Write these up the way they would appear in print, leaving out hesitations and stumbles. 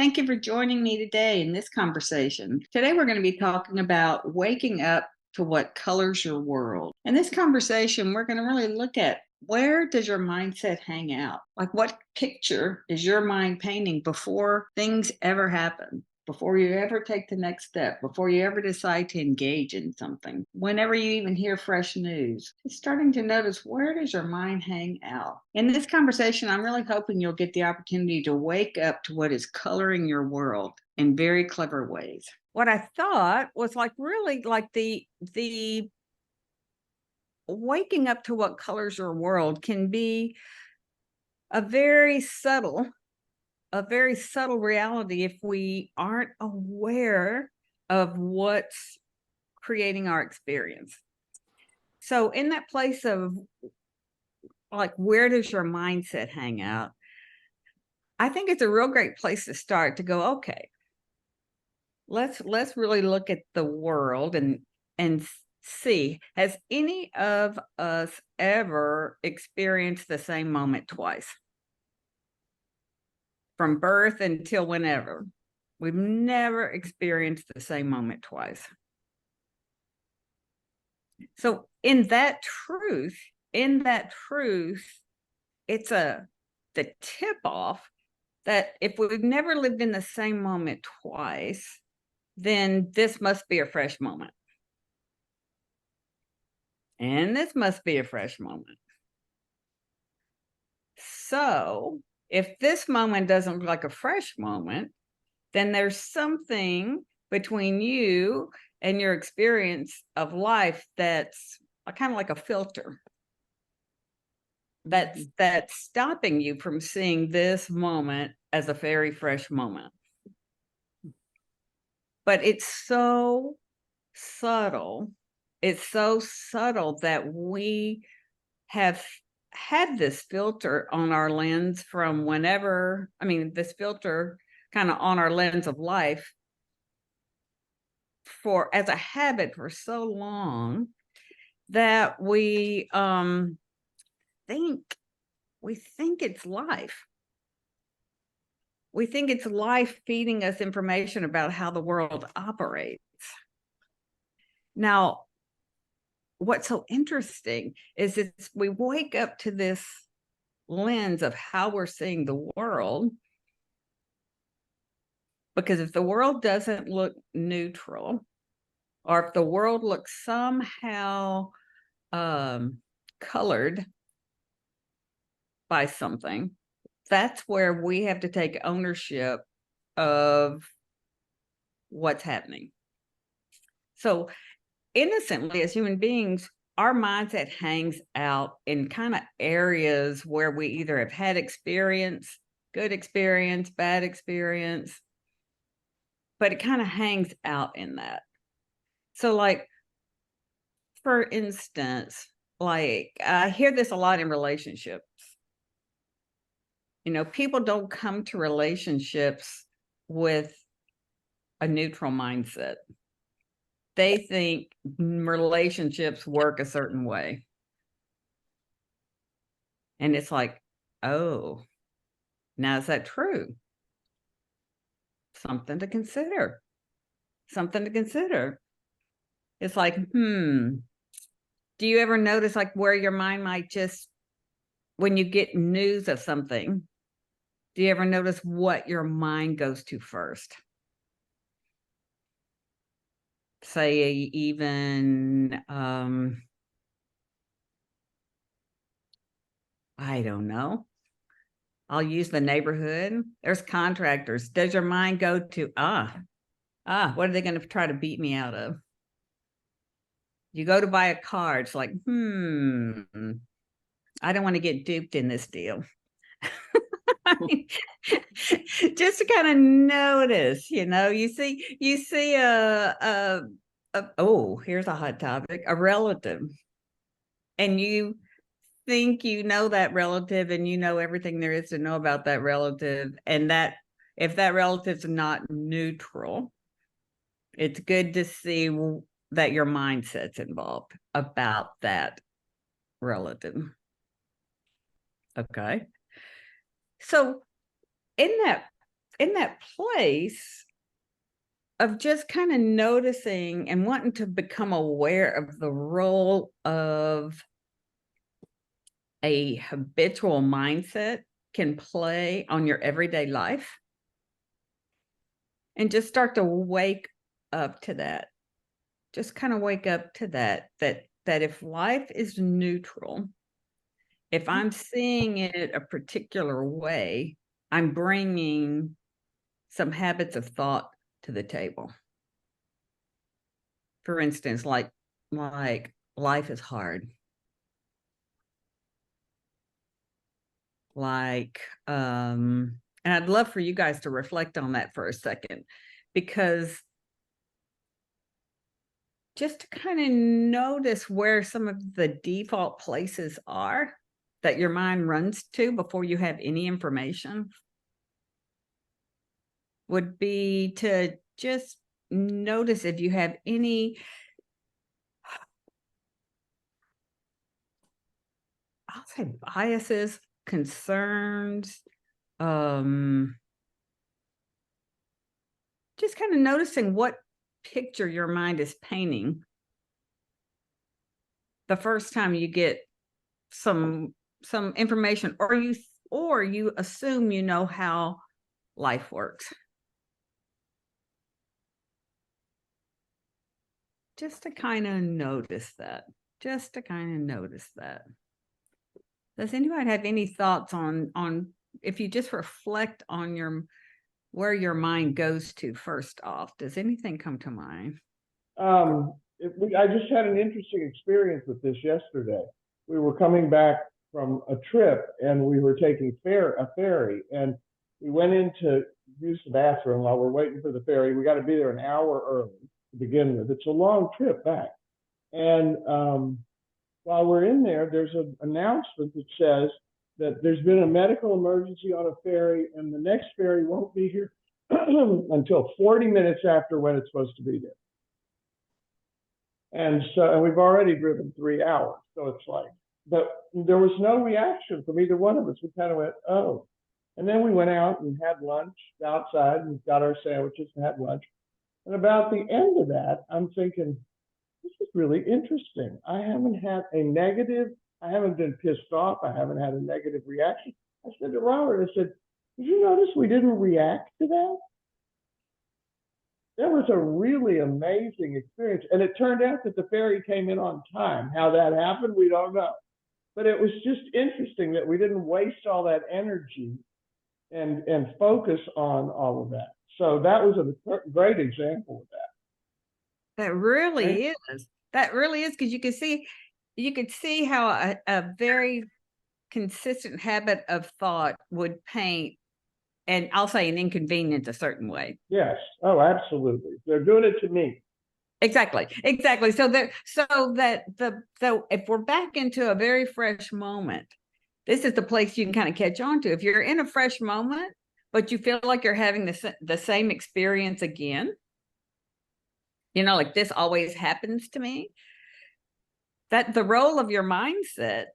Thank you for joining me today in this conversation. Today, we're going to be talking about waking up to what colors your world. In this conversation, we're going to really look at where does your mindset hang out? Like, what picture is your mind painting before things ever happen? Before you ever take the next step, before you ever decide to engage in something, whenever you even hear fresh news, it's starting to notice, where does your mind hang out? In this conversation, I'm really hoping you'll get the opportunity to wake up to what is coloring your world in very clever ways. What I thought was really like the waking up to what colors your world can be a very subtle reality if we aren't aware of what's creating our experience. So in that place of like, where does your mindset hang out? I think it's a real great place to start, to go, okay, let's really look at the world and see, has any of us ever experienced the same moment twice? From birth until whenever. We've never experienced the same moment twice. So in that truth, it's the tip off that if we've never lived in the same moment twice, then this must be a fresh moment. And this must be a fresh moment. So if this moment doesn't look like a fresh moment, then there's something between you and your experience of life that's kind of like a filter that's stopping you from seeing this moment as a very fresh moment. But it's so subtle. It's so subtle that we have had this filter on our lens from whenever, this filter kind of on our lens of life for as a habit for so long that we think it's life. We think it's life feeding us information about how the world operates. Now, what's so interesting is we wake up to this lens of how we're seeing the world, because if the world doesn't look neutral, or if the world looks somehow colored by something, that's where we have to take ownership of what's happening. So innocently, as human beings, our mindset hangs out in kind of areas where we either have had experience, good experience, bad experience, but it kind of hangs out in that. So like, for instance, like I hear this a lot in relationships. People don't come to relationships with a neutral mindset. They think relationships work a certain way. And it's like, oh, now is that true? Something to consider. Something to consider. It's like, do you ever notice like where your mind might just, when you get news of something, do you ever notice what your mind goes to first? Say even, I don't know. I'll use the neighborhood. There's contractors. Does your mind go to, what are they going to try to beat me out of? You go to buy a car. It's like, I don't want to get duped in this deal. Just to kind of notice, you see here's a hot topic, a relative, and you think you know that relative and you know everything there is to know about that relative, and that if that relative's not neutral, it's good to see that your mindset's involved about that relative. Okay. So in in that place of just kind of noticing and wanting to become aware of the role of a habitual mindset can play on your everyday life, and just start to wake up to that. Just kind of wake up to that if life is neutral, if I'm seeing it a particular way, I'm bringing some habits of thought to the table. For instance, like life is hard. And I'd love for you guys to reflect on that for a second, because just to kind of notice where some of the default places are that your mind runs to before you have any information would be to just notice if you have any, I'll say, biases, concerns, just kind of noticing what picture your mind is painting the first time you get some information, or you assume you know how life works. Just to kind of notice that. Does anybody have any thoughts on if you just reflect on where your mind goes to first off? Does anything come to mind? I just had an interesting experience with this yesterday. We were coming back from a trip and we were taking a ferry, and we went in to use the bathroom while we're waiting for the ferry. We got to be there an hour early to begin with. It's a long trip back. And while we're in there, there's an announcement that says that there's been a medical emergency on a ferry, and the next ferry won't be here until 40 minutes after when it's supposed to be there. And we've already driven 3 hours. So it's like, but there was no reaction from either one of us. We kind of went, oh. And then we went out and had lunch outside and got our sandwiches and had lunch. And about the end of that, I'm thinking, this is really interesting. I haven't been pissed off. I haven't had a negative reaction. I said to Robert, I said, did you notice we didn't react to that? That was a really amazing experience. And it turned out that the ferry came in on time. How that happened, we don't know. But it was just interesting that we didn't waste all that energy and focus on all of that. So that was a great example of that. That really is. That really is, because you could see how a very consistent habit of thought would paint, and I'll say, an inconvenience a certain way. Yes. Oh, absolutely. They're doing it to me. Exactly. So if we're back into a very fresh moment, this is the place you can kind of catch on to. If you're in a fresh moment, but you feel like you're having the same experience again, like this always happens to me, that the role of your mindset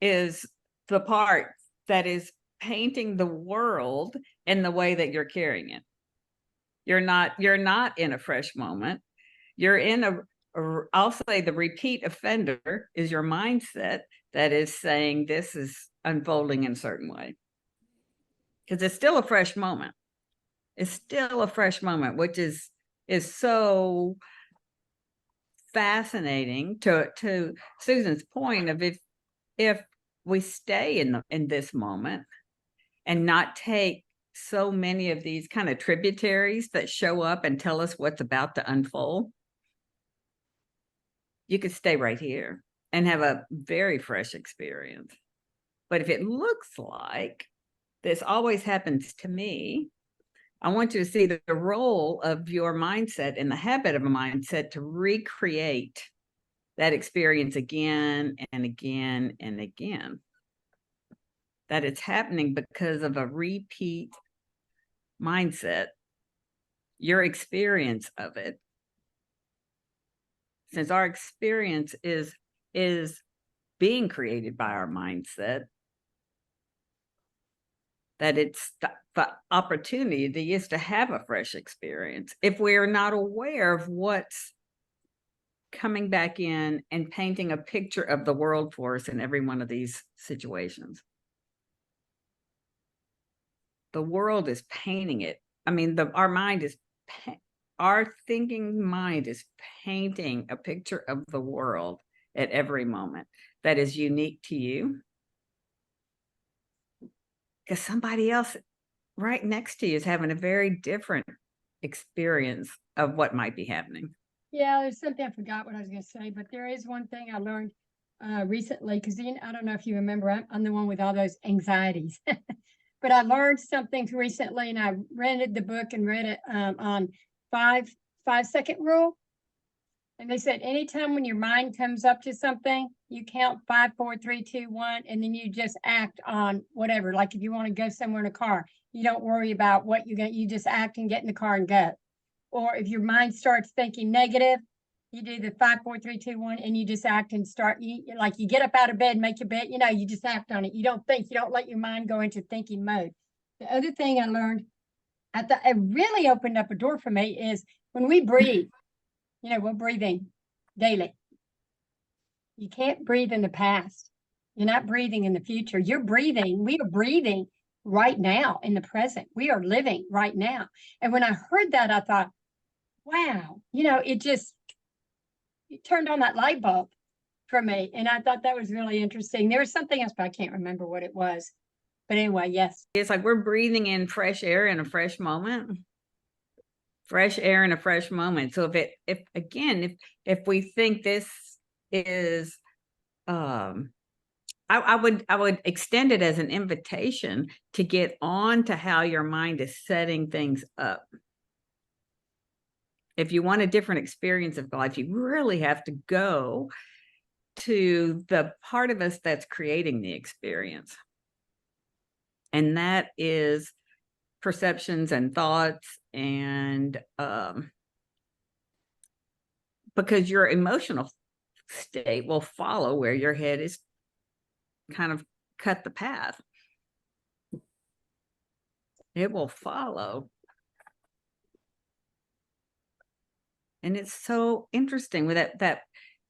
is the part that is painting the world in the way that you're carrying it. You're not in a fresh moment. You're in I'll say the repeat offender is your mindset that is saying this is unfolding in a certain way. Because it's still a fresh moment. It's still a fresh moment, which is so fascinating to Susan's point of if we stay in this moment and not take so many of these kind of tributaries that show up and tell us what's about to unfold, you could stay right here and have a very fresh experience. But if it looks like this always happens to me, I want you to see the role of your mindset and the habit of a mindset to recreate that experience again and again and again. That it's happening because of a repeat mindset, your experience of it. Since our experience is being created by our mindset, that it's the opportunity is to have a fresh experience. If we're not aware of what's coming back in and painting a picture of the world for us in every one of these situations. The world is painting it. I mean, our mind is, our thinking mind is painting a picture of the world at every moment that is unique to you. Because somebody else right next to you is having a very different experience of what might be happening. Yeah, there's something I forgot what I was going to say, but there is one thing I learned recently, because I don't know if you remember, I'm the one with all those anxieties. But I learned something recently, and I rented the book and read it on 5-second rule. And they said anytime when your mind comes up to something, you count 5, 4, 3, 2, 1, and then you just act on whatever. Like if you want to go somewhere in a car, you don't worry about what you're going to, you just act and get in the car and go. Or if your mind starts thinking negative, you do the 5, 4, 3, 2, 1, and you just act and start. Like you get up out of bed, make your bed. You just act on it. You don't think. You don't let your mind go into thinking mode. The other thing I learned, I thought it really opened up a door for me, is when we breathe. We're breathing daily. You can't breathe in the past. You're not breathing in the future. You're breathing. We are breathing right now in the present. We are living right now. And when I heard that, I thought, wow, it turned on that light bulb for me. And I thought that was really interesting. There was something else, but I can't remember what it was. But anyway, yes. It's like we're breathing in fresh air in a fresh moment. Fresh air in a fresh moment. So if we think this is, I would extend it as an invitation to get on to how your mind is setting things up. If you want a different experience of life, you really have to go to the part of us that's creating the experience. And that is perceptions and thoughts, and because your emotional state will follow where your head is kind of cut the path. It will follow. And it's so interesting with that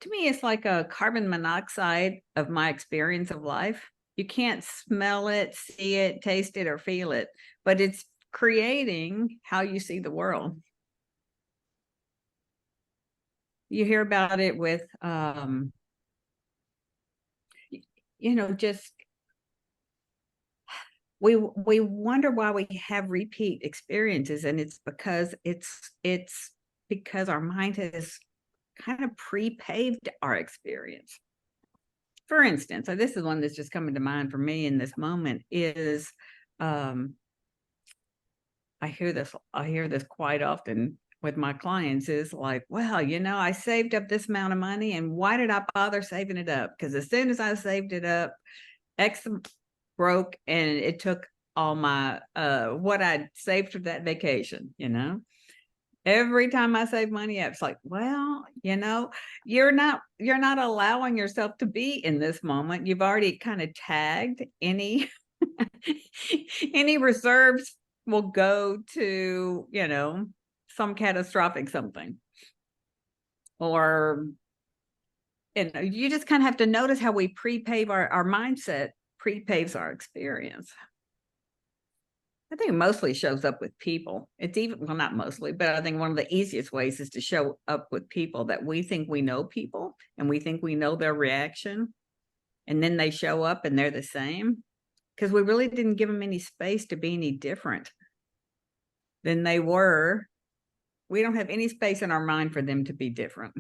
to me, it's like a carbon monoxide of my experience of life. You can't smell it, see it, taste it, or feel it, but it's creating how you see the world. You hear about it with, just we wonder why we have repeat experiences, and it's because because our mind has kind of pre-paved our experience. For instance, so this is one that's just coming to mind for me in this moment is, I hear this quite often with my clients, is like, well, I saved up this amount of money, and why did I bother saving it up? Because as soon as I saved it up, X broke, and it took all my what I'd saved for that vacation. Every time I save money up, it's like, well, you're not allowing yourself to be in this moment. You've already kind of tagged any reserves will go to, some catastrophic something. Or, you just kind of have to notice how we pre-pave our mindset, pre-paves our experience. I think it mostly shows up with people. It's even, well, not mostly, but I think one of the easiest ways is to show up with people that we think we know people, and we think we know their reaction. And then they show up and they're the same, because we really didn't give them any space to be any different than they were. We don't have any space in our mind for them to be different.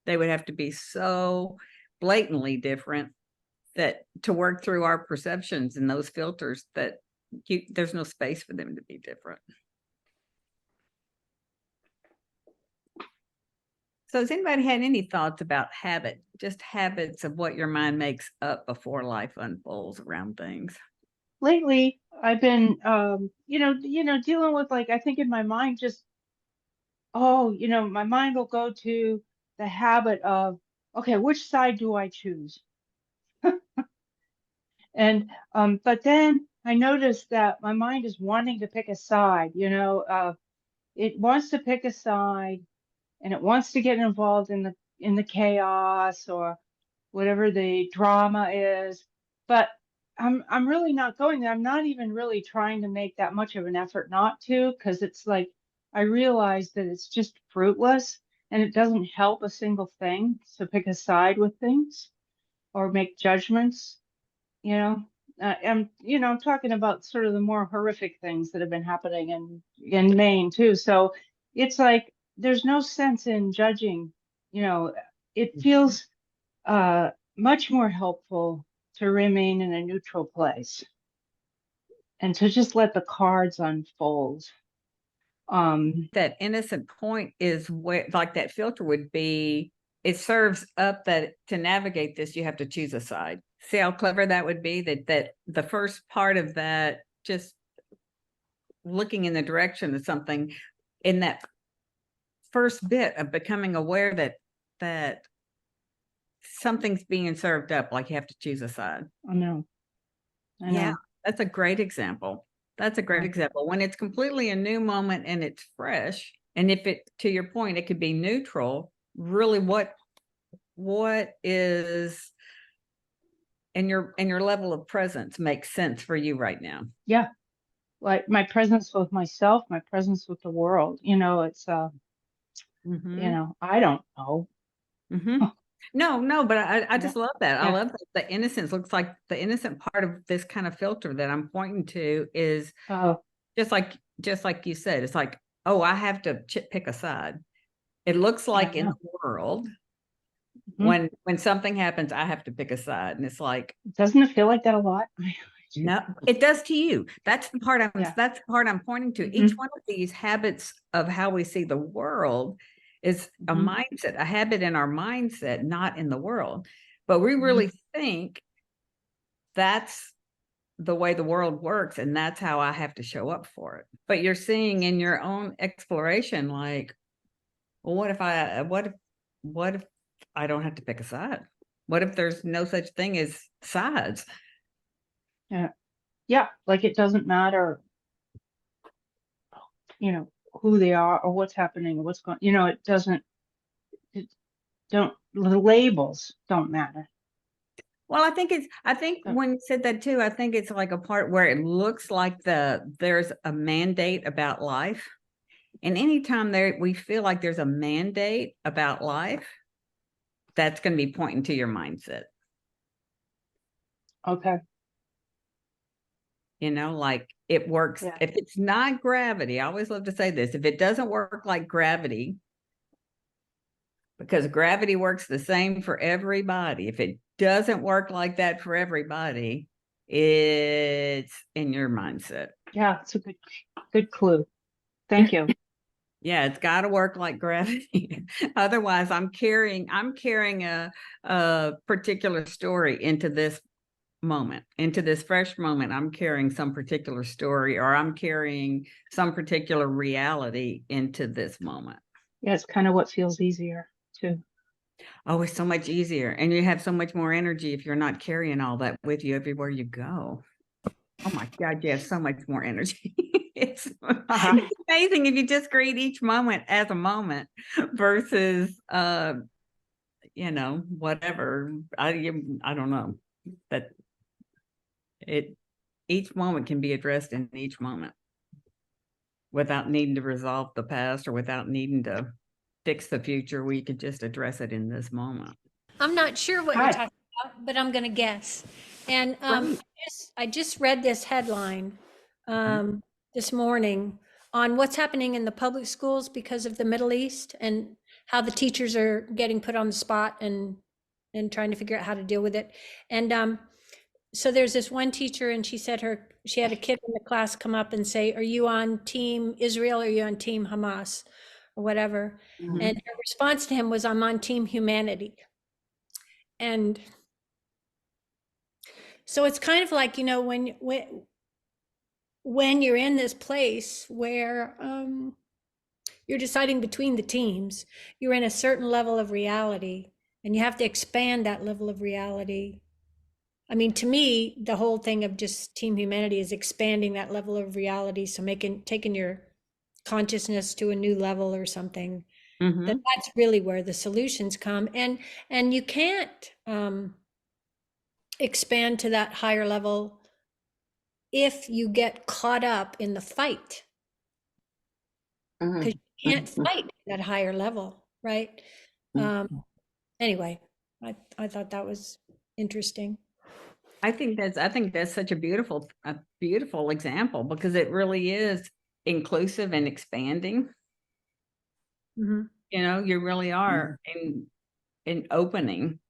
They would have to be so blatantly different that to work through our perceptions and those filters that there's no space for them to be different. So has anybody had any thoughts about just habits of what your mind makes up before life unfolds around things? Lately, I've been, dealing with, like, I think in my mind, just, my mind will go to the habit of, okay, which side do I choose? And, but then I noticed that my mind is wanting to pick a side, it wants to pick a side and it wants to get involved in the chaos or whatever the drama is. But I'm really not going there. I'm not even really trying to make that much of an effort not to, because it's like I realize that it's just fruitless and it doesn't help a single thing to pick a side with things or make judgments, you know. I'm talking about sort of the more horrific things that have been happening in Maine too. So it's like there's no sense in judging, you know. It feels much more helpful to remain in a neutral place and to just let the cards unfold. That innocent point is where, like, that filter would be, it serves up that to navigate this, you have to choose a side. See how clever that would be? That the first part of that, just looking in the direction of something, in that first bit of becoming aware that something's being served up, like you have to choose a side. I know. Yeah, that's a great example. That's a great Yeah. example. When it's completely a new moment and it's fresh, and if it, to your point, it could be neutral, really what is in your level of presence makes sense for you right now. Yeah. Like my presence with myself, my presence with the world, it's I don't know. No, but I just love that. I Yeah. love that the innocence looks like the innocent part of this kind of filter that I'm pointing to is Oh, just like you said, it's like, oh, I have to pick a side. It looks like in yeah. the world, Mhm. when something happens, I have to pick a side, and it's like, Doesn't it feel like that a lot? no, it does to you. That's the part Yeah. that's the part I'm pointing to. Mhm. Each one of these habits of how we see the world is a Mhm. mindset, a habit in our mindset, not in the world. But we Mhm. really think that's the way the world works, and that's how I have to show up for it. But you're seeing in your own exploration, like, well, what if I don't have to pick a side? What if there's no such thing as sides? Yeah. Yeah, like it doesn't matter, who they are or what's happening or what's going, it the labels don't matter. Well, I think Uh, when you said that too, I think it's like a part where it looks like there's a mandate about life. And anytime we feel like there's a mandate about life, that's going to be pointing to your mindset. Okay. Like it works. Yeah. If it's not gravity, I always love to say this, if it doesn't work like gravity, because gravity works the same for everybody. If it doesn't work like that for everybody, it's in your mindset. Yeah, it's a good clue. Thank you. Yeah, it's got to work like gravity. Otherwise, I'm carrying a particular story into this moment, into this fresh moment. I'm carrying some particular story, or I'm carrying some particular reality into this moment. Yeah, it's kind of what feels easier too. Oh, it's so much easier. And you have so much more energy if you're not carrying all that with you everywhere you go. Oh my God, you have so much more energy. It's amazing if you just create each moment as a moment versus, whatever. I don't know. But each moment can be addressed in each moment without needing to resolve the past or without needing to fix the future. We could just address it in this moment. I'm not sure what you're Hi. talking about, but I'm going to guess. And Right. I just read this headline this morning on what's happening in the public schools because of the Middle East and how the teachers are getting put on the spot and trying to figure out how to deal with it. And so there's this one teacher, and she said she had a kid in the class come up and say, "Are you on Team Israel or are you on Team Hamas or whatever?" Mhm. And her response to him was, "I'm on Team Humanity." And so it's kind of like, when you're in this place where you're deciding between the teams, you're in a certain level of reality and you have to expand that level of reality I mean, to me, the whole thing of just team humanity is expanding that level of reality. So taking your consciousness to a new level or something. Mhm. That's really where the solutions come. And you can't expand to that higher level if you get caught up in the fight, because Mhm. you can't Mhm. fight at that higher level, right? Um, anyway, I thought that was interesting. I think that's such a beautiful example because it really is inclusive and expanding. Mhm. You know, you really are in opening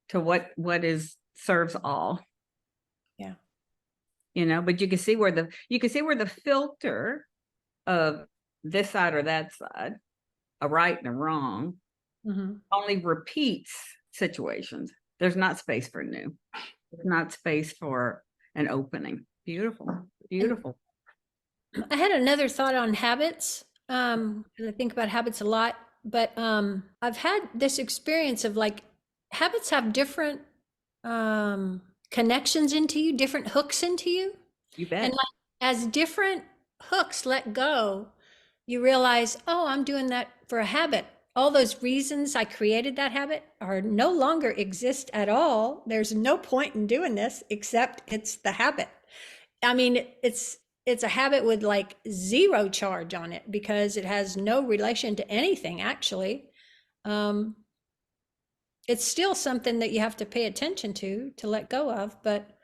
to what is serves all. Yeah. You know, but you can see where the filter of this side or that side, a right and a wrong, Mhm. only repeats situations. There's not space for new. There's not space for an opening. Beautiful, beautiful. I had another thought on habits. 'Cause I think about habits a lot, but I've had this experience of like habits have different connections into you, different hooks into you. You And bet. like as different hooks let go, you realize, oh, I'm doing that for a habit. All those reasons I created that habit are no longer exist at all. There's no point in doing this except it's the habit. I mean, it's a habit with like zero charge on it because it has no relation to anything actually. Um, it's still something that you have to pay attention to let go of, but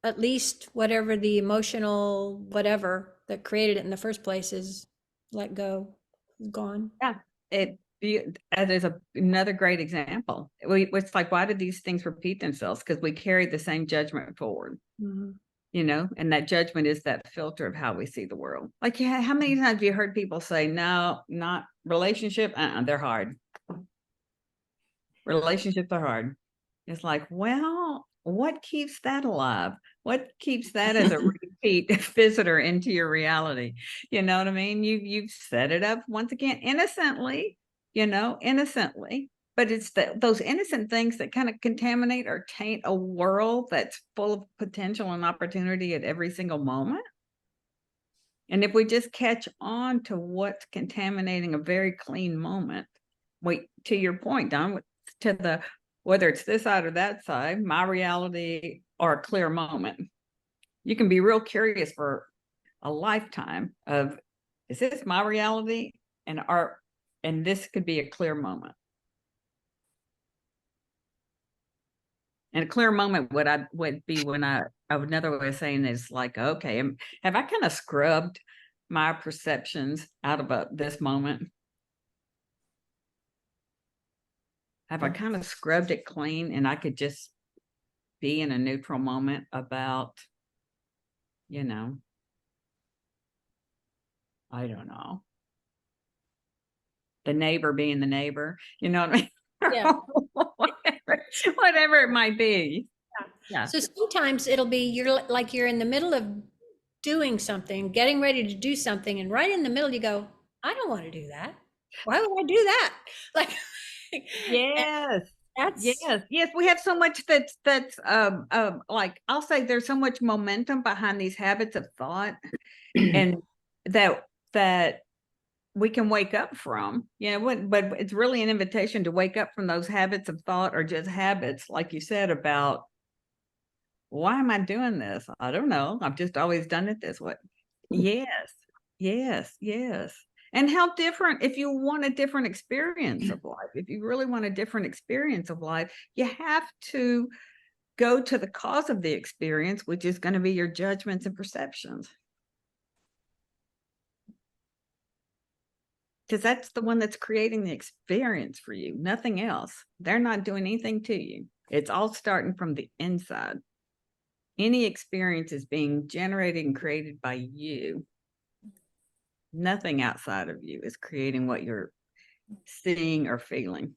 at least whatever the emotional whatever that created it in the first place is let go, is gone. Yeah. That is another great example. It's like, why do these things repeat themselves? Because we carry the same judgment forward. Mhm. You know, and that judgment is that filter of how we see the world. Like, yeah, how many times have you heard people say, no, not relationship? They're hard. Relationships are hard. It's like, well, what keeps that alive? What keeps that as a repeat visitor into your reality? You know what I mean? You've set it up once again innocently, innocently. But it's those innocent things that kind of contaminate or taint a world that's full of potential and opportunity at every single moment. And if we just catch on to what's contaminating a very clean moment, wait, to your point, Don, to the whether it's this side or that side, my reality or a clear moment, you can be real curious for a lifetime of, is this my reality? And this could be a clear moment. And a clear moment would be when another way of saying is like, okay, have I kind of scrubbed my perceptions out of this moment? Have I kind of scrubbed it clean and I could just be in a neutral moment about, you know, I don't know, the neighbor being the neighbor, you know what I mean? Yeah. Whatever it might be. Yeah. So sometimes it'll be you're in the middle of doing something, getting ready to do something, and right in the middle you go, I don't want to do that. Why would I do that? Like Yes. that's Yes. We have so much that's like I'll say there's so much momentum behind these habits of thought and that we can wake up from, but it's really an invitation to wake up from those habits of thought or just habits, like you said, about why am I doing this? I don't know. I've just always done it this way. Yes, yes. And how different, if you want a different experience of life, if you really want a different experience of life, you have to go to the cause of the experience, which is going to be your judgments and perceptions. Because that's the one that's creating the experience for you, nothing else. They're not doing anything to you. It's all starting from the inside. Any experience is being generated and created by you. Nothing outside of you is creating what you're seeing or feeling.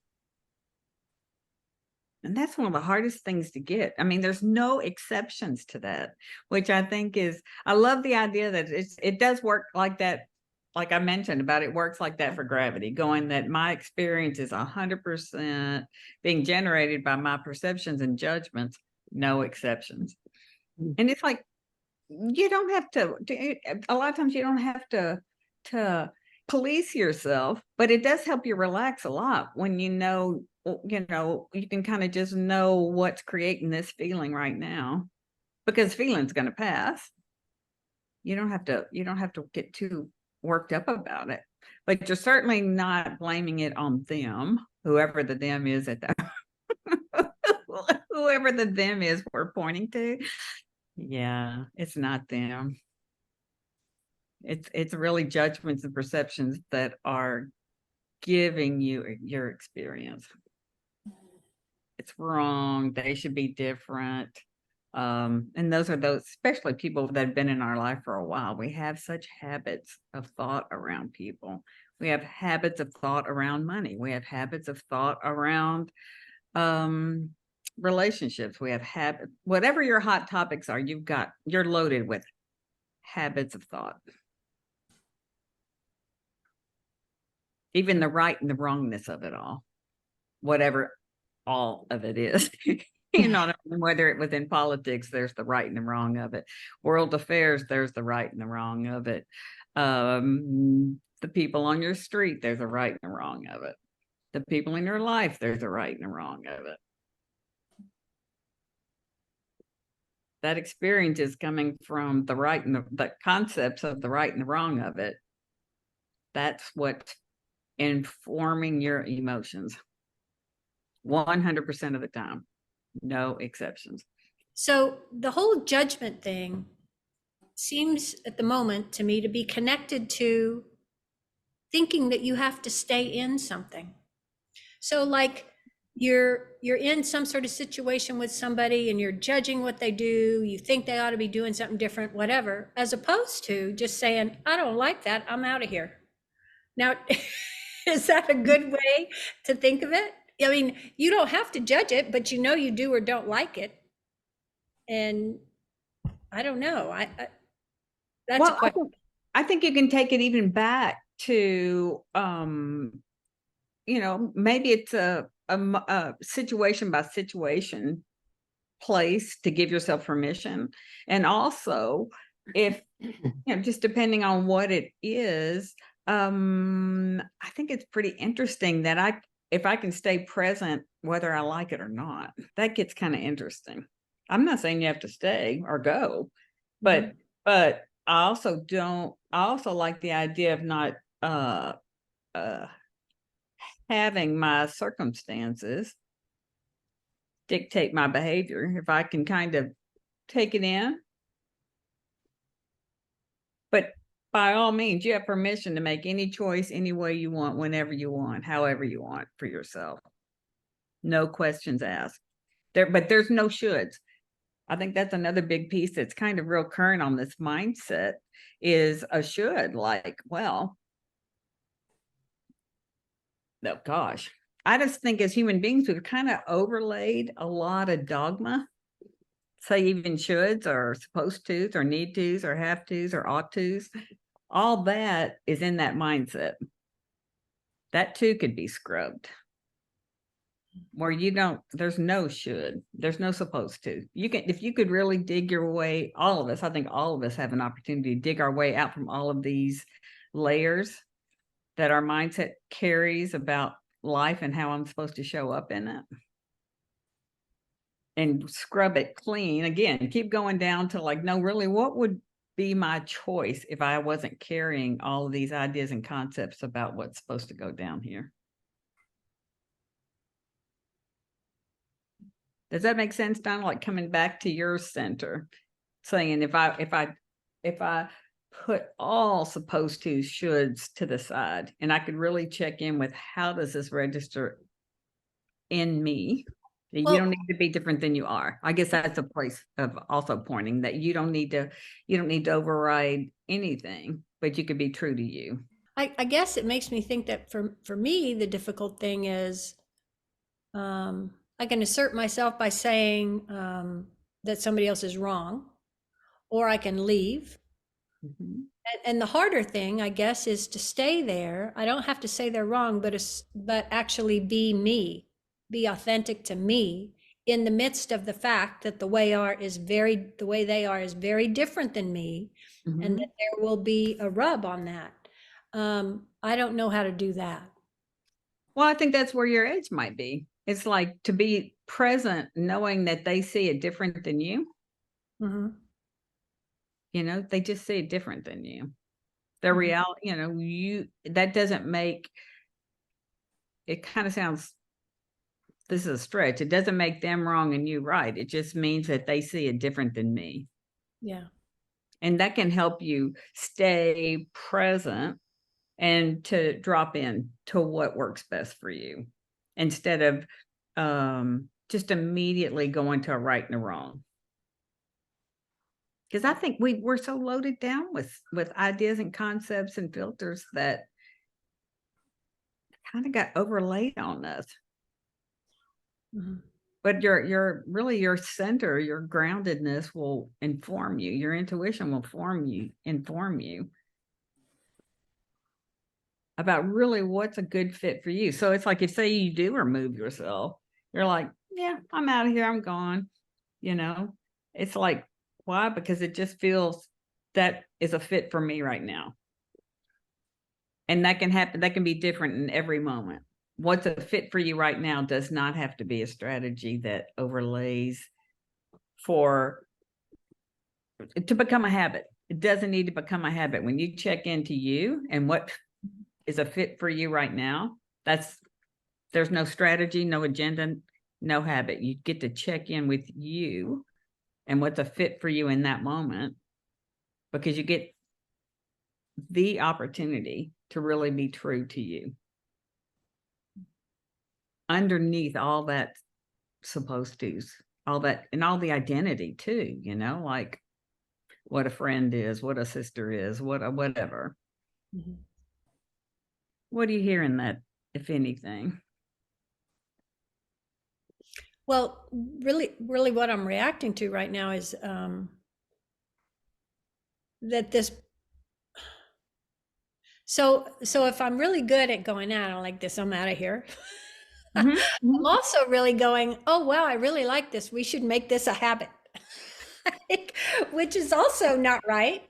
And that's one of the hardest things to get. I mean, there's no exceptions to that, which I think I love the idea that it does work like that. Like I mentioned about it works like that for gravity, going that my experience is 100% being generated by my perceptions and judgments no exceptions. Mm. And it's like, you don't have a lot of times you don't have to police yourself, but it does help you relax a lot when you know, you can kind of just know what's creating this feeling right now, because feeling's going to pass. You don't have to get too worked up about it, but you're certainly not blaming it on them, whoever the them is at that whoever the them is we're pointing to. Yeah, it's not them. It's really judgments and perceptions that are giving you your experience. It's wrong. They should be different. And those are those, especially people that have been in our life for a while. We have such habits of thought around people. We have habits of thought around money. We have habits of thought around relationships. We have whatever your hot topics are, you're loaded with habits of thought. Even the right and the wrongness of it all, whatever all of it is. Whether it was in politics, there's the right and the wrong of it. World affairs, there's the right and the wrong of it. The people on your street, there's a right and a wrong of it. The people in your life, there's a right and a wrong of it. That experience is coming from the right and the concepts of the right and the wrong of it. That's what's informing your emotions 100% of the time, no exceptions. So the whole judgment thing seems at the moment to me to be connected to thinking that you have to stay in something. So like you're in some sort of situation with somebody and you're judging what they do, you think they ought to be doing something different, whatever, as opposed to just saying, I don't like that, I'm out of here. Now, is that a good way to think of it? I mean, you don't have to judge it, but you do or don't like it. And I don't know. That's Well, a question. I think you can take it even back to, maybe it's a situation by situation place to give yourself permission. And also, if, just depending on what it is, I think it's pretty interesting that if I can stay present, whether I like it or not, that gets kind of interesting. I'm not saying you have to stay or go, but I also like the idea of not having my circumstances dictate my behavior. If I can kind of take it in, but by all means, you have permission to make any choice any way you want, whenever you want, however you want for yourself. No questions asked. But there's no shoulds. I think that's another big piece that's kind of real current on this mindset is a should, like, well, no, gosh. I just think as human beings, we've kind of overlaid a lot of dogma, say even shoulds or supposed tos or need tos or have tos or ought tos. All that is in that mindset. That too could be scrubbed. Where there's no should, there's no supposed to. If you could really dig your way, I think all of us have an opportunity to dig our way out from all of these layers that our mindset carries about life and how I'm supposed to show up in it. And scrub it clean. Again, keep going down to like, no, really, what would be my choice if I wasn't carrying all of these ideas and concepts about what's supposed to go down here? Does that make sense, Donna? Like coming back to your center, saying if I put all supposed to shoulds to the side and I could really check in with how does this register in me? You don't need to be different than you are. I guess that's a place of also pointing that you don't need to override anything, but you could be true to you. I guess it makes me think that for me, the difficult thing is I can assert myself by saying that somebody else is wrong, or I can leave. Mm-hmm. And the harder thing, I guess, is to stay there. I don't have to say they're wrong, but actually be me, be authentic to me in the midst of the fact that the way they are is very different than me, and Mhm. that there will be a rub on that. I don't know how to do that. Well, I think that's where your edge might be. It's like to be present, knowing that they see it different than you. Mhm. They just see it different than you. Their Mhm. reality, that doesn't make it kind of sounds, this is a stretch. It doesn't make them wrong and you right. It just means that they see it different than me. Yeah. And that can help you stay present and to drop in to what works best for you instead of just immediately going to a right and a wrong. Because I think we're so loaded down with ideas and concepts and filters that kind of got overlaid on us. Mhm. But your center, your groundedness will inform you. Your intuition will inform you about really what's a good fit for you. So it's like if say you do remove yourself, you're like, yeah, I'm out of here, I'm gone. You know, it's like, why? Because it just feels that is a fit for me right now. And that can happen, that can be different in every moment. What's a fit for you right now does not have to be a strategy that overlays for to become a habit. It doesn't need to become a habit. When you check into you and what is a fit for you right now, there's no strategy, no agenda, no habit. You get to check in with you and what's a fit for you in that moment, because you get the opportunity to really be true to you. Underneath all that supposed to's, all that, and all the identity too, like what a friend is, what a sister is, what a whatever. Mhm. What do you hear in that, if anything? Well, really what I'm reacting to right now is that this. So if I'm really good at going out, I don't like this, I'm out of here. Mhm, I'm mhm. also really going, oh, wow, I really like this. We should make this a habit, which is also not right.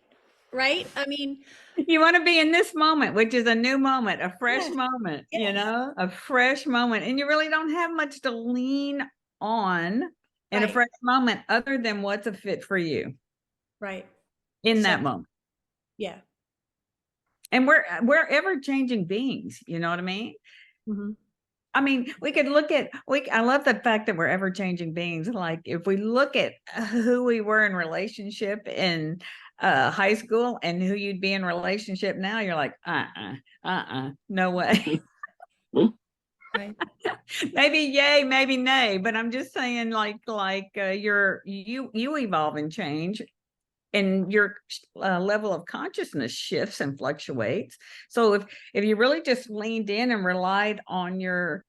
Right. I mean, You want to be in this moment, which is a new moment, a fresh yes, moment, yes, a fresh moment. And you really don't have much to lean on in a right, fresh moment other than what's a fit for you right. in So, that moment. yeah. And we're ever changing beings, you know what I mean? Mhm. I mean, we could look at I love the fact that we're ever changing beings. Like if we look at who we were in relationship in high school and who you'd be in relationship now, you're like, no way. Right. Maybe yay, maybe nay, but I'm just saying you evolve and change and your level of consciousness shifts and fluctuates. So if you really just leaned in and relied on your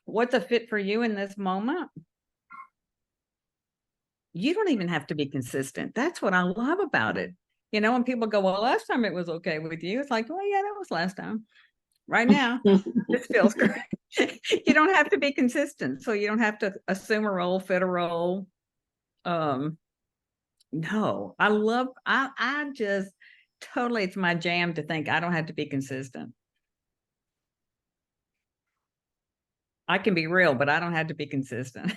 what's a fit for you in this moment, you don't even have to be consistent. That's what I love about it. When people go, well, last time it was okay with you, it's like, well, yeah, that was last time. Right now, this feels great. You don't have to be consistent. So you don't have to assume a role, fit a role. No, I just totally, it's my jam to think I don't have to be consistent. I can be real, but I don't have to be consistent.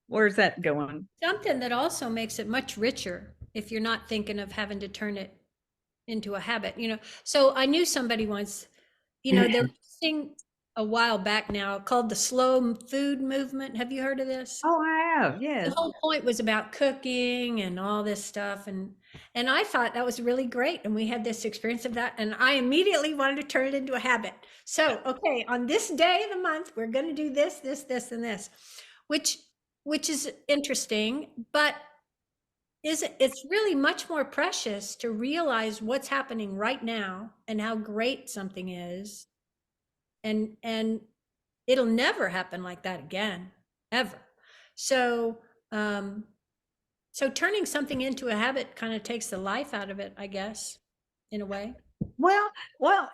Where's that going? Something that also makes it much richer if you're not thinking of having to turn it into a habit. So I knew somebody once, there was this thing a while back now called the slow food movement. Have you heard of this? Oh, I have. The Yes. whole point was about cooking and all this stuff, and I thought that was really great, and we had this experience of that, and I immediately wanted to turn it into a habit. So okay, on this day of the month we're going to do this, and this, which is interesting, but it's really much more precious to realize what's happening right now and how great something is, and it'll never happen like that again, ever. So um so turning something into a habit kind of takes the life out of it, I guess, in a way. Well,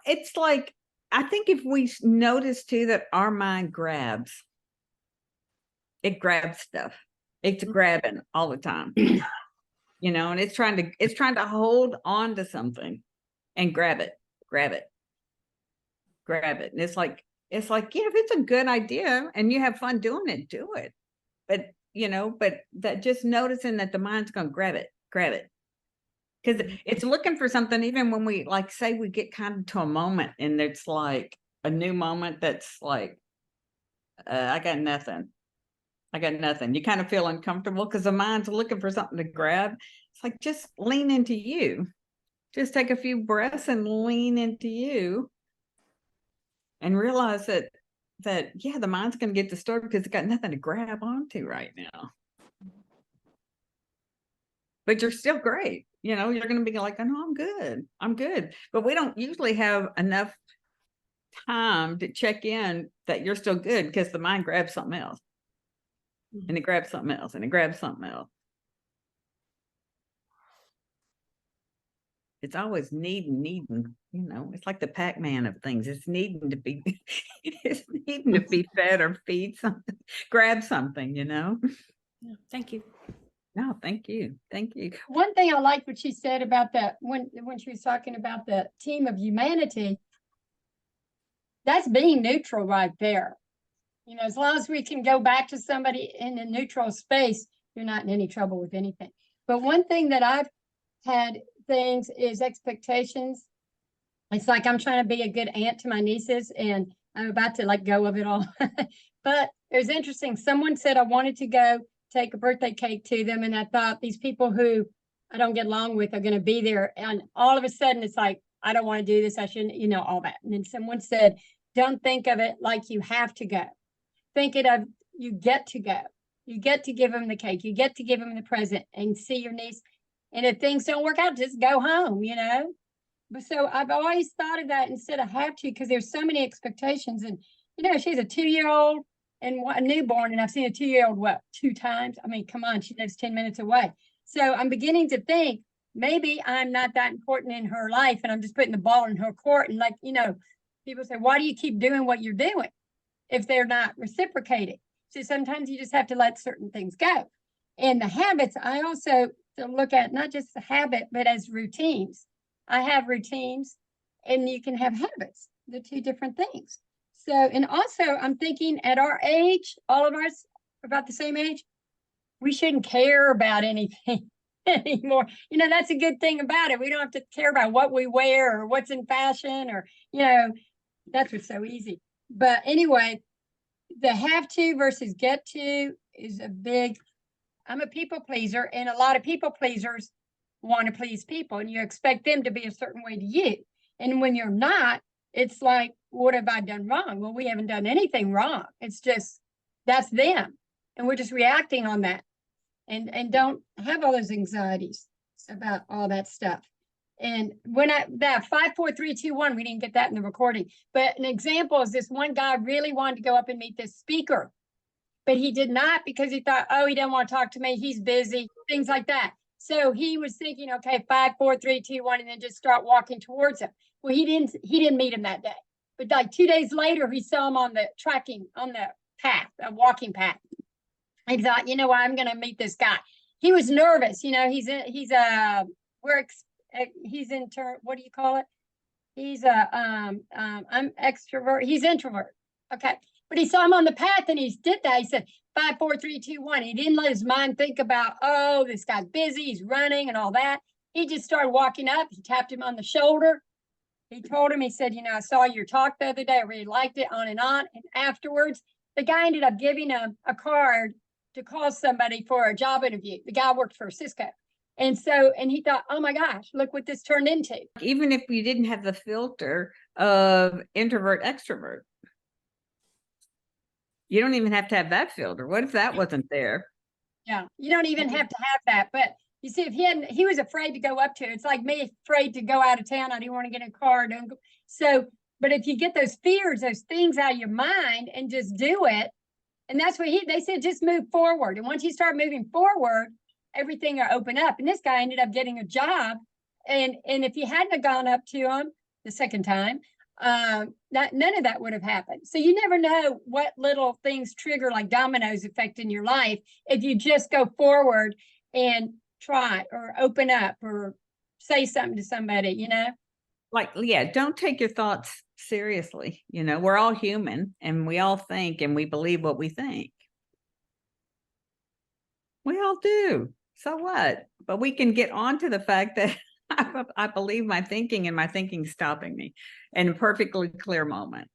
it's like I think if we notice too that our mind grabs, it grabs stuff. It's grabbing all the time. And it's trying to hold on to something and grab it. And it's like, yeah, if it's a good idea and you have fun doing it, do it. But that just noticing that the mind's going to grab it. Because it's looking for something, even when we say we get kind of to a moment and it's like a new moment that's like, I got nothing. You kind of feel uncomfortable because the mind's looking for something to grab. It's like, just lean into you. Just take a few breaths and lean into you and realize that yeah, the mind's going to get distorted because it's got nothing to grab onto right now. But you're still great. You're going to be like, oh, no, I'm good. But we don't usually have enough time to check in that you're still good because the mind grabs something else. And it grabs something else, and it grabs something else. It's always needing, it's like the Pac-Man of things. It's needing to be, fed or feed something, grab something, Yeah, thank you. No, thank you. One thing I liked what she said about that when she was talking about the team of humanity, that's being neutral right there. As long as we can go back to somebody in a neutral space, you're not in any trouble with anything. But one thing that I've had things is expectations. It's like I'm trying to be a good aunt to my nieces and I'm about to let go of it all. But it was interesting. Someone said I wanted to go take a birthday cake to them. And I thought these people who I don't get along with are going to be there. And all of a sudden it's like, I don't want to do this. I shouldn't, all that. And then someone said, don't think of it like you have to go. Think it of you get to go. You get to give them the cake. You get to give them the present and see your niece. And if things don't work out, just go home, But so I've always thought of that instead of have to, because there's so many expectations. And, she's a 2-year-old and a newborn, and I've seen a 2-year-old, 2 times? I mean, come on, she lives 10 minutes away. So I'm beginning to think maybe I'm not that important in her life and I'm just putting the ball in her court. And people say, why do you keep doing what you're doing if they're not reciprocating? So sometimes you just have to let certain things go. And the habits, I also look at not just the habit, but as routines. I have routines and you can have habits. They're 2 different things. So, and also I'm thinking at our age, all of us about the same age, we shouldn't care about anything anymore. That's a good thing about it. We don't have to care about what we wear or what's in fashion or, that's what's so easy. But anyway, the have to versus get to is I'm a people pleaser, and a lot of people pleasers want to please people and you expect them to be a certain way to you. And when you're not, it's like, what have I done wrong? Well, we haven't done anything wrong. It's just, that's them. And we're just reacting on that and don't have all those anxieties about all that stuff. And when that 5, 4, 3, 2, 1, we didn't get that in the recording, but an example is this one guy really wanted to go up and meet this speaker, but he did not because he thought, oh, he didn't want to talk to me. He's busy, things like that. So he was thinking, okay, 5, 4, 3, 2, 1, and then just start walking towards him. Well, he didn't meet him that day, but like 2 days later, he saw him on the path, a walking path. He thought, I'm going to meet this guy. He was nervous. What do you call it? He's I'm extrovert. He's introvert. Okay. But he saw him on the path and he did that. He said, 5, 4, 3, 2, 1. He didn't let his mind think about, oh, this guy's busy, he's running and all that. He just started walking up. He tapped him on the shoulder. He told him, he said, I saw your talk the other day. I really liked it, on. And afterwards, the guy ended up giving him a card to call somebody for a job interview. The guy worked for Cisco. And he thought, oh my gosh, look what this turned into. Even if you didn't have the filter of introvert, extrovert, you don't even have to have that filter. What if that wasn't there? Yeah, you don't even have to have that. But you see, if he was afraid to go up to it. It's like me, afraid to go out of town. I didn't want to get in a car. Don't go. So, but if you get those fears, those things out of your mind and just do it, and that's what they said, just move forward. And once you start moving forward, everything will open up. And this guy ended up getting a job. And if he hadn't gone up to him the second time, that none of that would have happened. So you never know what little things trigger like dominoes effect in your life if you just go forward and try or open up or say something to somebody, you know? Like, yeah, don't take your thoughts seriously. We're all human and we all think and we believe what we think. We all do. So what? But we can get on to the fact that I believe my thinking and my thinking stopping me in a perfectly clear moment.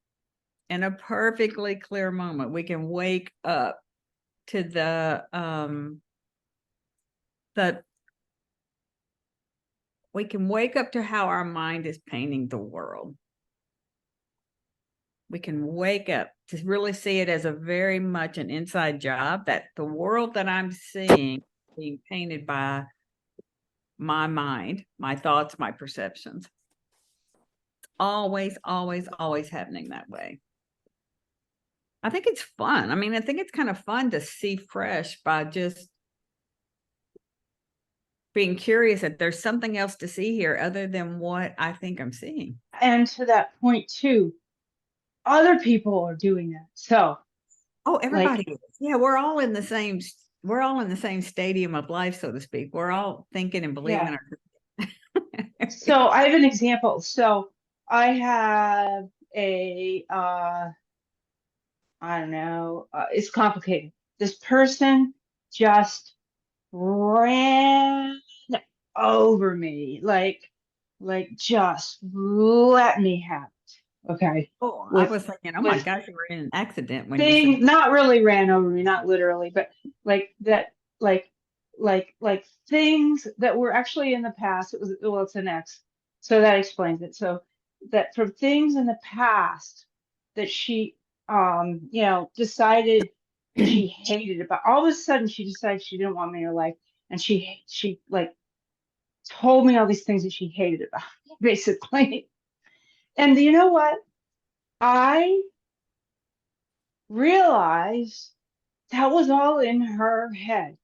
In a perfectly clear moment, we can wake up to we can wake up to how our mind is painting the world. We can wake up to really see it as a very much an inside job, that the world that I'm seeing being painted by my mind, my thoughts, my perceptions. Always, always, always happening that way. I think it's fun. I mean, I think it's kind of fun to see fresh by just being curious that there's something else to see here other than what I think I'm seeing. And to that point too, other people are doing that. So, oh, everybody is. Yeah, we're all in the same stadium of life, so to speak. We're all thinking and believing. So I have an example. So I have I don't know, it's complicated. This person just ran over me, like just let me have it. Okay. Oh, I was thinking, oh my gosh, you were in an accident when They you said not really ran over me, not literally, but like that, like things that were actually in the past. It's an ex, so that explains it. So that from things in the past that she decided she hated about, all of a sudden she decided she didn't want me in her life, and she like told me all these things that she hated about me, basically. And you know what? I realized that was all in her head.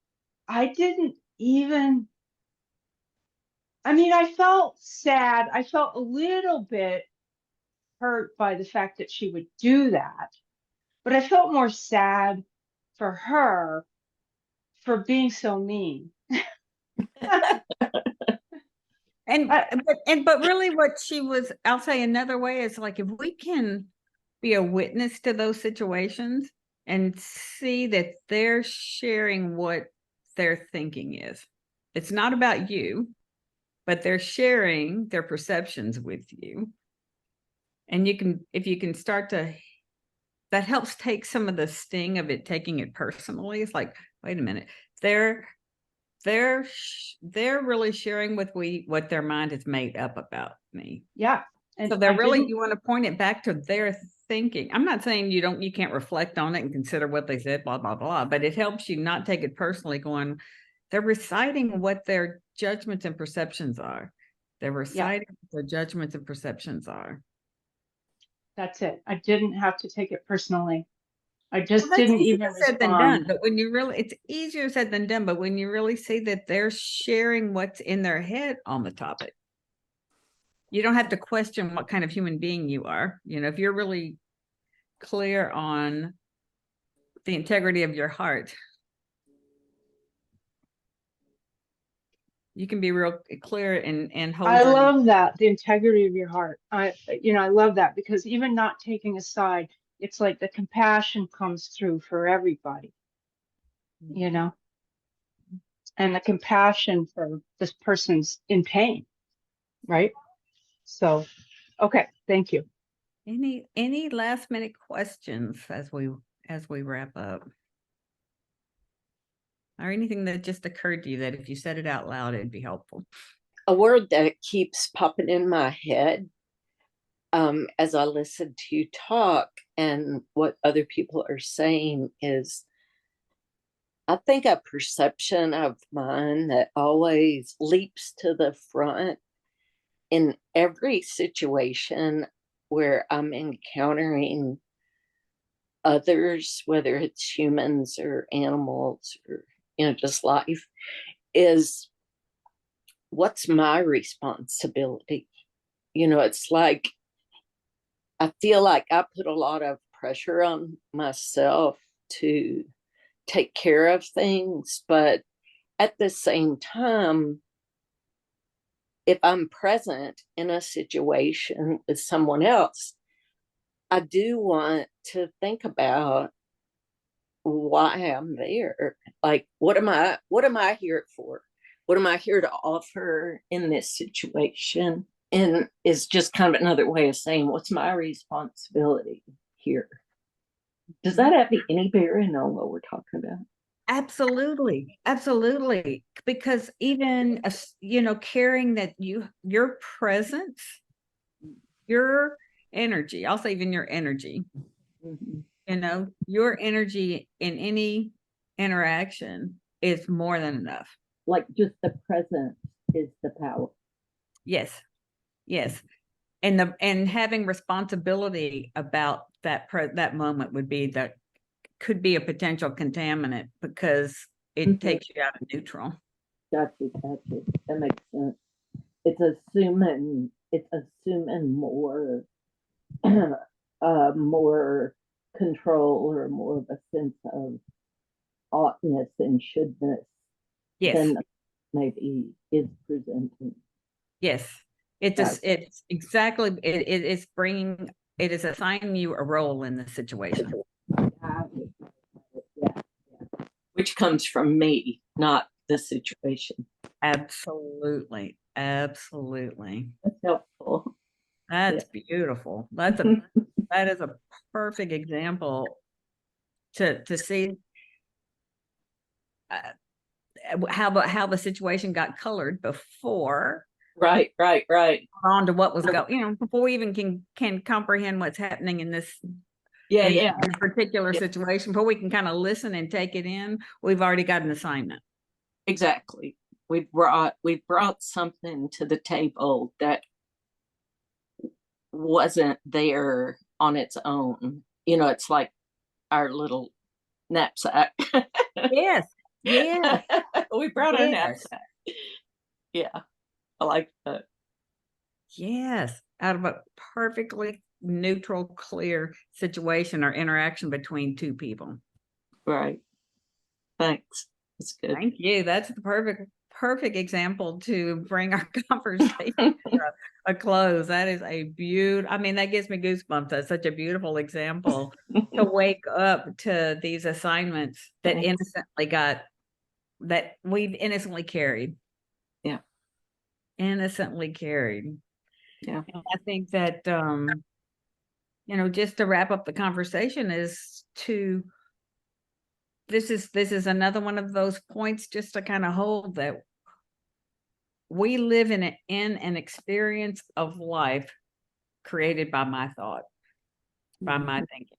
I didn't even, I mean, I felt sad. I felt a little bit hurt by the fact that she would do that, but I felt more sad for her for being so mean. but really what she was, I'll say another way is like, if we can be a witness to those situations and see that they're sharing what their thinking is. It's not about you, but they're sharing their perceptions with you. And if you can start to, that helps take some of the sting of it, taking it personally. It's like, wait a minute, they're really sharing with what their mind has made up about me. Yeah. And so they're really, you want to point it back to their thinking. I'm not saying you can't reflect on it and consider what they said, blah, blah, blah, but it helps you not take it personally, going, they're reciting what their judgments and perceptions are. They're reciting what their judgments and perceptions are. That's it. I didn't have to take it personally. I just didn't even said than done. But when you really, it's easier said than done. But when you really see that they're sharing what's in their head on the topic, you don't have to question what kind of human being you are. If you're really clear on the integrity of your heart, you can be real clear and hold. I love that, the integrity of your heart. I love that, because even not taking a side, it's like the compassion comes through for everybody, and the compassion for this person's in pain, right? So, okay, thank you. Any last minute questions as we wrap up? Or anything that just occurred to you that if you said it out loud, it'd be helpful? A word that keeps popping in my head as I listen to you talk and what other people are saying is, I think a perception of mine that always leaps to the front in every situation where I'm encountering others, whether it's humans or animals or just life, is what's my responsibility? It's like I feel like I put a lot of pressure on myself to take care of things, but at the same time, if I'm present in a situation with someone else, I do want to think about why I'm there. Like, what am I here for? What am I here to offer in this situation? And it's just kind of another way of saying, what's my responsibility here? Does that have any bearing on what we're talking about? Absolutely, absolutely. Because even carrying that your presence, your energy, I'll say even your energy, your energy in any interaction is more than enough. Like just the presence is the power. Yes. Yes. And having responsibility about that moment could be a potential contaminant because it takes you out of neutral. Gotcha. That makes sense. It's assuming more more control or more of a sense of oughtness and shouldness Yes. than maybe is presenting. Yes. It's exactly it is assigning you a role in the situation. Yeah. Which comes from me, not the situation. Absolutely. Absolutely. That's helpful. That's beautiful. That is a perfect example to see how the situation got colored before. Right. On to what was going, before we even can comprehend what's happening in this particular situation, before we can kind of listen and take it in, we've already got an assignment. Exactly. We brought something to the table that wasn't there on its own. It's like our little knapsack. Yes. We brought our knapsack. Yeah. I like that. Yes. Out of a perfectly neutral, clear situation or interaction between two people. Right. Thanks. That's good. Thank you. That's the perfect example to bring our conversation to a close. That is that gives me goosebumps. That's such a beautiful example to wake up to these assignments that that we've innocently carried. Yeah. Innocently carried. Yeah. And I think that, just to wrap up the conversation this is another one of those points just to kind of hold that we live in an experience of life created by my thought, by my thinking.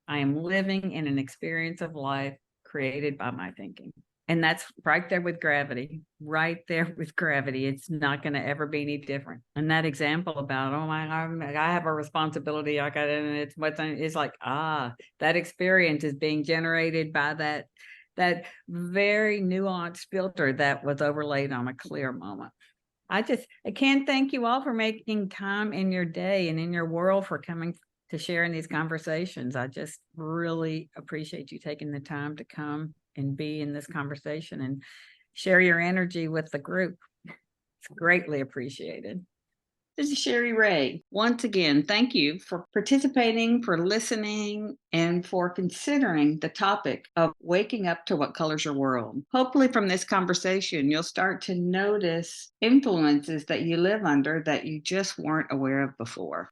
I am living in an experience of life created by my thinking. And that's right there with gravity. It's not going to ever be any different. And that example about, oh my God, I have a responsibility. I got it. And it's like, that experience is being generated by that very nuanced filter that was overlaid on a clear moment. I can't thank you all for making time in your day and in your world for coming to sharing these conversations. I just really appreciate you taking the time to come and be in this conversation and share your energy with the group. It's greatly appreciated. This is Sherry Ray. Once again, thank you for participating, for listening, and for considering the topic of waking up to what colors your world. Hopefully from this conversation, you'll start to notice influences that you live under that you just weren't aware of before.